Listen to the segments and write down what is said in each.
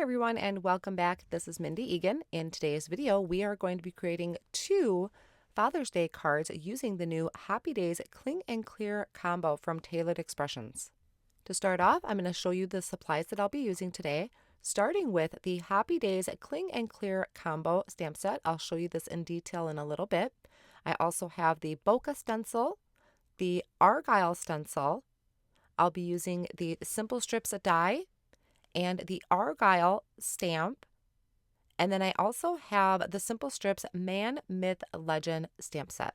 everyone, and welcome back. This is Mindy Eggen. In today's video, we are going to be creating 2 Father's Day cards using the new Hoppy Days Cling and Clear combo from Tailored Expressions. To start off, I'm going to show you the supplies that I'll be using today, starting with the Hoppy Days Cling and Clear combo stamp set. I'll show you this in detail in a little bit. I also have the Bokeh stencil, the Argyle stencil. I'll be using the Simple Strips die, and the Argyle stamp, and then I also have the Simple Strips Man, Myth, Legend stamp set.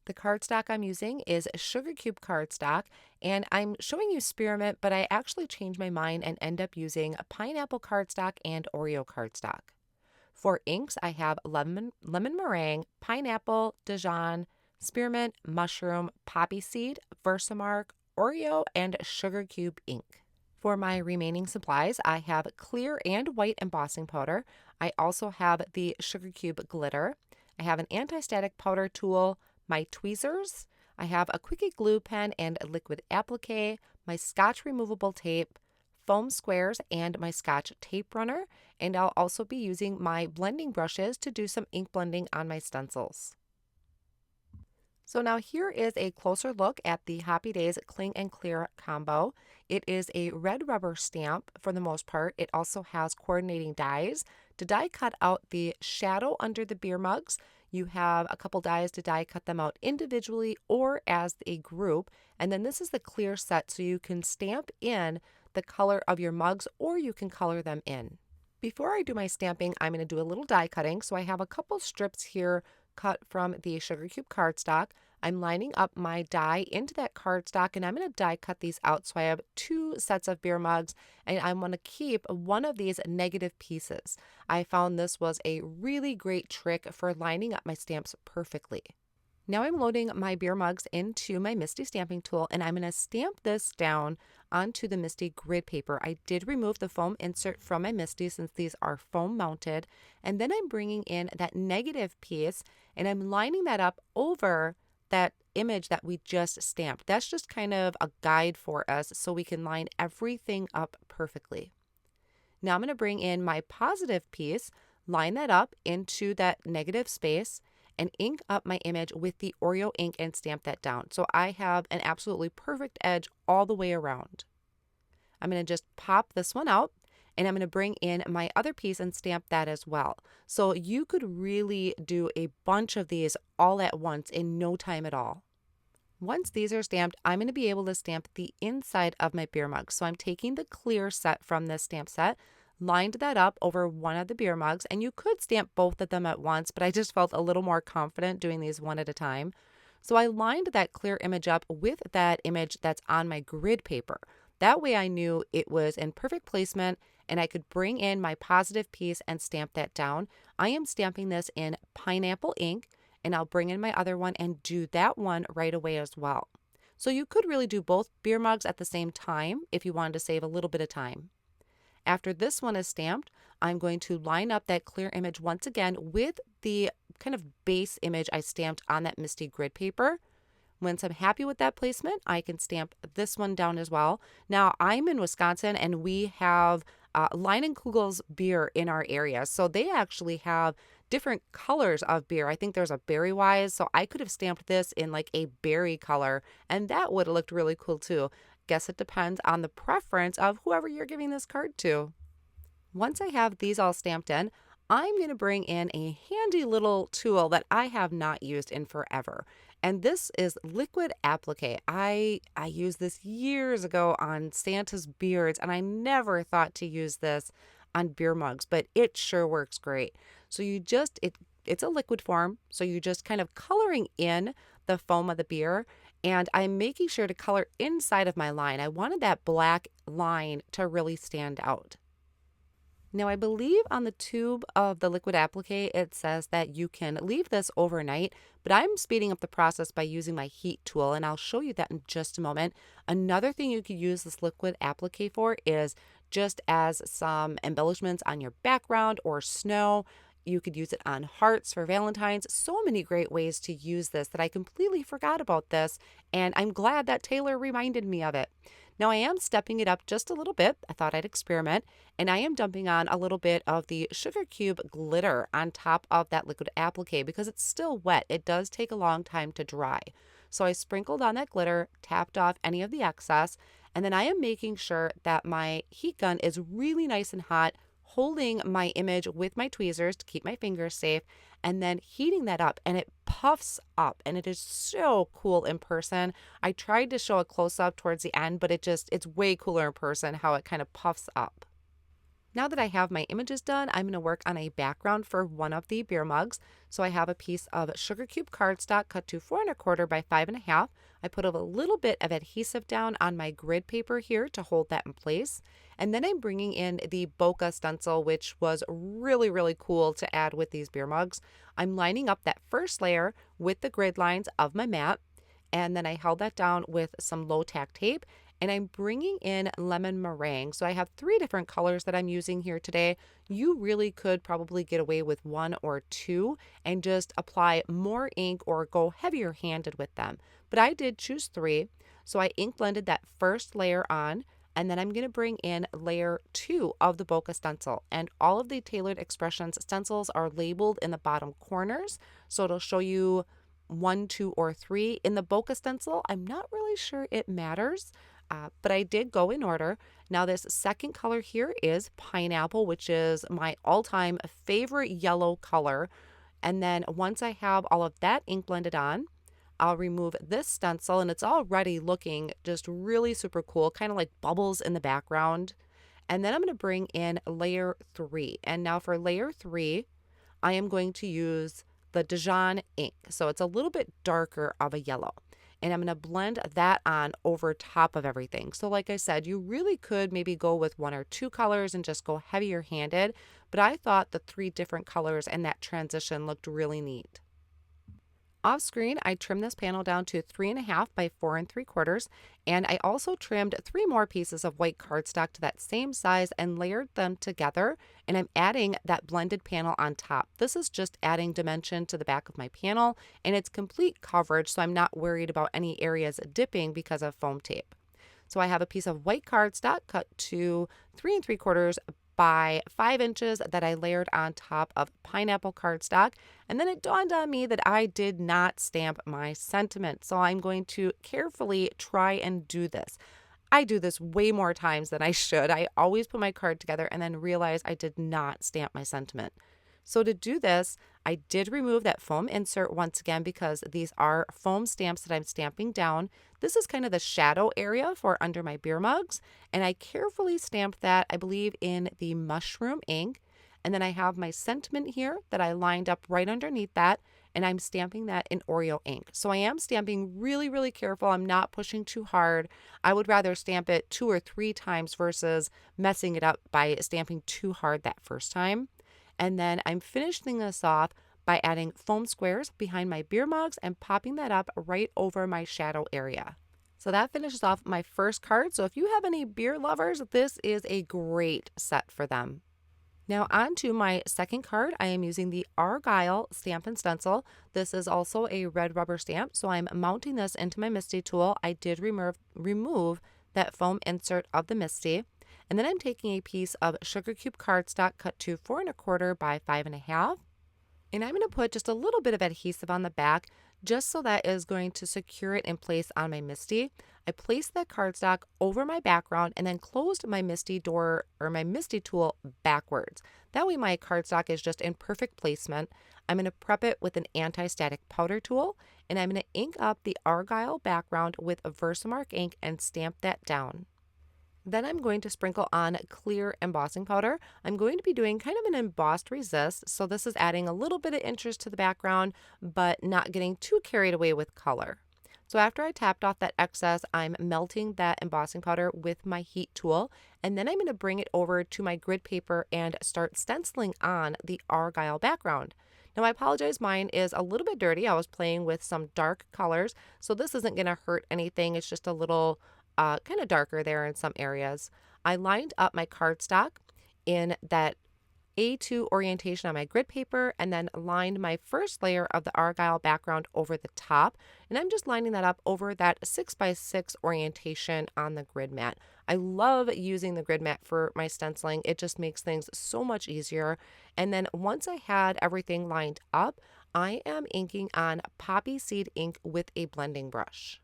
The cardstock I'm using is Sugar Cube cardstock, and I'm showing you spearmint, but I actually changed my mind and end up using pineapple cardstock and Oreo cardstock. For inks, I have lemon meringue, pineapple, Dijon, spearmint, mushroom, poppy seed, Versamark, Oreo, and Sugar Cube ink. For my remaining supplies, I have clear and white embossing powder. I also have the Sugar Cube glitter. I have an anti-static powder tool, my tweezers. I have a quickie glue pen and a liquid applique, my Scotch removable tape, foam squares, and my Scotch tape runner. And I'll also be using my blending brushes to do some ink blending on my stencils. So now here is a closer look at the Hoppy Days Cling and Clear combo. It is a red rubber stamp for the most part. It also has coordinating dies to die cut out the shadow under the beer mugs. You have a couple dies to die cut them out individually or as a group. And then this is the clear set, so you can stamp in the color of your mugs or you can color them in. Before I do my stamping, I'm going to do a little die cutting. So I have a couple strips here cut from the Sugar Cube cardstock. I'm lining up my die into that cardstock, and I'm going to die cut these out. So I have 2 sets of beer mugs, and I want to keep one of these negative pieces. I found this was a really great trick for lining up my stamps perfectly. Now I'm loading my beer mugs into my Misty stamping tool, and I'm going to stamp this down onto the Misty grid paper. I did remove the foam insert from my Misty since these are foam mounted, and then I'm bringing in that negative piece and I'm lining that up over that image that we just stamped. That's just kind of a guide for us so we can line everything up perfectly. Now I'm going to bring in my positive piece, line that up into that negative space, and ink up my image with the Oreo ink and stamp that down. So I have an absolutely perfect edge all the way around. I'm going to just pop this one out, and I'm going to bring in my other piece and stamp that as well. So you could really do a bunch of these all at once in no time at all. Once these are stamped, I'm going to be able to stamp the inside of my beer mug. So I'm taking the clear set from this stamp set, lined that up over one of the beer mugs, and you could stamp both of them at once, but I just felt a little more confident doing these one at a time. So I lined that clear image up with that image that's on my grid paper. That way I knew it was in perfect placement and I could bring in my positive piece and stamp that down. I am stamping this in pineapple ink, and I'll bring in my other one and do that one right away as well. So you could really do both beer mugs at the same time if you wanted to save a little bit of time. After this one is stamped, I'm going to line up that clear image once again with the kind of base image I stamped on that Misty grid paper. Once I'm happy with that placement, I can stamp this one down as well. Now, I'm in Wisconsin, and we have Leinenkugel's beer in our area. So they actually have different colors of beer. I think there's a berry wise, so I could have stamped this in like a berry color, and that would have looked really cool too. Guess it depends on the preference of whoever you're giving this card to. Once I have these all stamped in, I'm going to bring in a handy little tool that I have not used in forever. And this is liquid applique. I used this years ago on Santa's beards, and I never thought to use this on beer mugs, but it sure works great. So it's a liquid form, so you're just kind of coloring in the foam of the beer, and I'm making sure to color inside of my line. I wanted that black line to really stand out. Now, I believe on the tube of the liquid applique, it says that you can leave this overnight, but I'm speeding up the process by using my heat tool, and I'll show you that in just a moment. Another thing you could use this liquid applique for is just as some embellishments on your background or snow. You could use it on hearts for Valentine's. So many great ways to use this that I completely forgot about this, and I'm glad that Taylor reminded me of it. Now I am stepping it up just a little bit. I thought I'd experiment, and I am dumping on a little bit of the sugar cube glitter on top of that liquid applique because it's still wet. It does take a long time to dry. So I sprinkled on that glitter, tapped off any of the excess, and then I am making sure that my heat gun is really nice and hot, holding my image with my tweezers to keep my fingers safe, and then heating that up, and it puffs up, and it is so cool in person. I tried to show a close-up towards the end, but it's way cooler in person how it kind of puffs up. Now that I have my images done, I'm going to work on a background for one of the beer mugs. So I have a piece of sugar cube cardstock cut to 4¼ by 5½. I put a little bit of adhesive down on my grid paper here to hold that in place. And then I'm bringing in the Bokeh stencil, which was really, really cool to add with these beer mugs. I'm lining up that first layer with the grid lines of my mat. And then I held that down with some low tack tape. And I'm bringing in lemon meringue. So I have 3 different colors that I'm using here today. You really could probably get away with 1 or 2 and just apply more ink or go heavier handed with them. But I did choose 3. So I ink blended that first layer on, and then I'm going to bring in layer 2 of the Bokeh stencil. And all of the Tailored Expressions stencils are labeled in the bottom corners. So it'll show you 1, 2, or 3. In the Bokeh stencil, I'm not really sure it matters. But I did go in order. Now this second color here is pineapple, which is my all-time favorite yellow color. And then once I have all of that ink blended on, I'll remove this stencil, and it's already looking just really super cool, kind of like bubbles in the background. And then I'm going to bring in layer 3. And now for layer 3, I am going to use the Dijon ink. So it's a little bit darker of a yellow. And I'm going to blend that on over top of everything. So like I said, you really could maybe go with 1 or 2 colors and just go heavier handed, but I thought the 3 different colors and that transition looked really neat. Off screen, I trimmed this panel down to 3½ by 4¾ and I also trimmed 3 more pieces of white cardstock to that same size and layered them together, and I'm adding that blended panel on top. This is just adding dimension to the back of my panel, and it's complete coverage, so I'm not worried about any areas dipping because of foam tape. So I have a piece of white cardstock cut to 3¾ by 5 inches that I layered on top of pineapple cardstock. And then it dawned on me that I did not stamp my sentiment. So I'm going to carefully try and do this. I do this way more times than I should. I always put my card together and then realize I did not stamp my sentiment. So to do this, I did remove that foam insert once again because these are foam stamps that I'm stamping down. This is kind of the shadow area for under my beer mugs, and I carefully stamped that, I believe, in the mushroom ink. And then I have my sentiment here that I lined up right underneath that, and I'm stamping that in Oreo ink. So I am stamping really, really careful. I'm not pushing too hard. I would rather stamp it 2 or 3 times versus messing it up by stamping too hard that first time. And then I'm finishing this off by adding foam squares behind my beer mugs and popping that up right over my shadow area. So that finishes off my first card. So if you have any beer lovers, this is a great set for them. Now on to my second card. I am using the Argyle Stamp Stencil. This is also a red rubber stamp. So I'm mounting this into my Misty tool. I did remove that foam insert of the Misty. And then I'm taking a piece of sugar cube cardstock cut to 4¼ by 5½. And I'm going to put just a little bit of adhesive on the back just so that is going to secure it in place on my Misty. I placed that cardstock over my background and then closed my Misty door or my Misty tool backwards. That way my cardstock is just in perfect placement. I'm going to prep it with an anti-static powder tool, and I'm going to ink up the Argyle background with a Versamark ink and stamp that down. Then I'm going to sprinkle on clear embossing powder. I'm going to be doing kind of an embossed resist, so this is adding a little bit of interest to the background, but not getting too carried away with color. So after I tapped off that excess, I'm melting that embossing powder with my heat tool, and then I'm going to bring it over to my grid paper and start stenciling on the Argyle background. Now I apologize, mine is a little bit dirty. I was playing with some dark colors, so this isn't going to hurt anything. It's just a little kind of darker there in some areas. I lined up my cardstock in that A2 orientation on my grid paper and then lined my first layer of the Argyle background over the top. And I'm just lining that up over that 6x6 orientation on the grid mat. I love using the grid mat for my stenciling. It just makes things so much easier. And then once I had everything lined up, I am inking on poppy seed ink with a blending brush.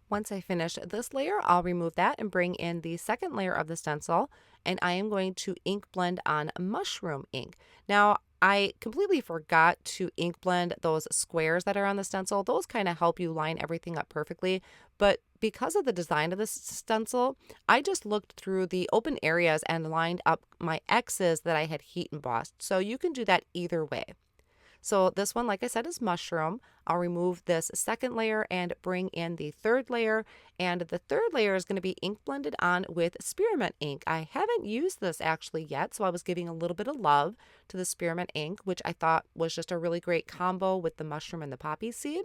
Once I finish this layer, I'll remove that and bring in the second layer of the stencil, and I am going to ink blend on mushroom ink. Now, I completely forgot to ink blend those squares that are on the stencil. Those kind of help you line everything up perfectly, but because of the design of this stencil, I just looked through the open areas and lined up my X's that I had heat embossed. So you can do that either way. So this one, like I said, is mushroom. I'll remove this second layer and bring in the third layer. And the third layer is going to be ink blended on with spearmint ink. I haven't used this actually yet, so I was giving a little bit of love to the spearmint ink, which I thought was just a really great combo with the mushroom and the poppy seed.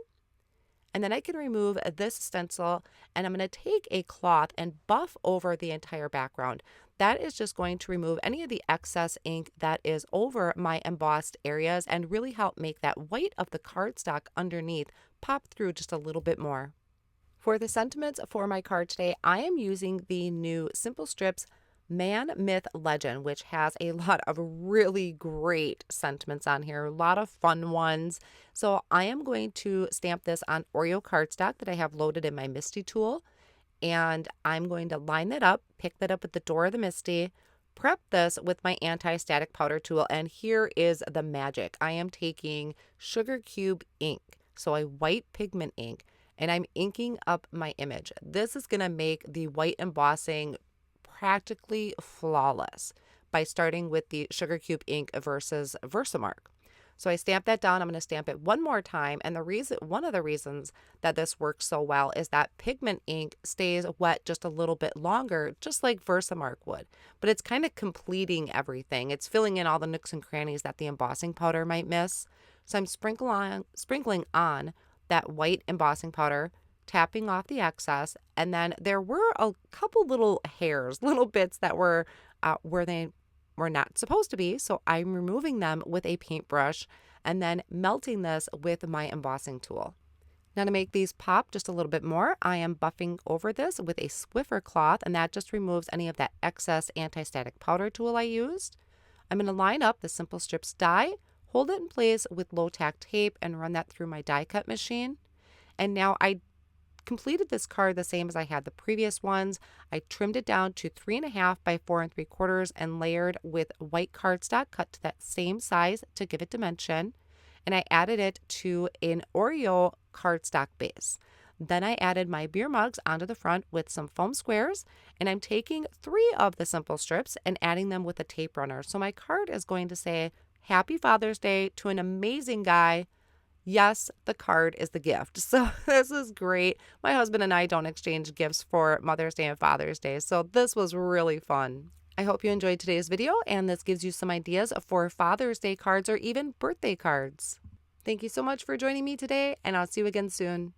And then I can remove this stencil and I'm going to take a cloth and buff over the entire background. That is just going to remove any of the excess ink that is over my embossed areas and really help make that white of the cardstock underneath pop through just a little bit more. For the sentiments for my card today, I am using the new Simple Strips Man, Myth, Legend, which has a lot of really great sentiments on here, a lot of fun ones. So I am going to stamp this on Oreo cardstock that I have loaded in my Misty tool. And I'm going to line that up, pick that up at the door of the Misty, prep this with my anti-static powder tool. And here is the magic. I am taking sugar cube ink, so a white pigment ink, and I'm inking up my image. This is going to make the white embossing practically flawless by starting with the sugar cube ink versus Versamark. So I stamp that down. I'm going to stamp it one more time. And one of the reasons that this works so well is that pigment ink stays wet just a little bit longer, just like Versamark would. But it's kind of completing everything. It's filling in all the nooks and crannies that the embossing powder might miss. So I'm sprinkling on that white embossing powder, tapping off the excess, and then there were a couple little hairs, little bits that were where they were not supposed to be, so I'm removing them with a paintbrush and then melting this with my embossing tool. Now to make these pop just a little bit more, I am buffing over this with a Swiffer cloth, and that just removes any of that excess anti-static powder tool I used. I'm going to line up the Simple Strips die, hold it in place with low tack tape, and run that through my die cut machine. And now I completed this card the same as I had the previous ones. I trimmed it down to 3.5 by 4 3/4 and layered with white cardstock cut to that same size to give it dimension. And I added it to an Oreo cardstock base. Then I added my beer mugs onto the front with some foam squares, and I'm taking 3 of the Simple Strips and adding them with a tape runner. So my card is going to say, Happy Father's Day to an amazing guy. Yes, the card is the gift. So this is great. My husband and I don't exchange gifts for Mother's Day and Father's Day, so this was really fun. I hope you enjoyed today's video, and this gives you some ideas for Father's Day cards or even birthday cards. Thank you so much for joining me today, and I'll see you again soon.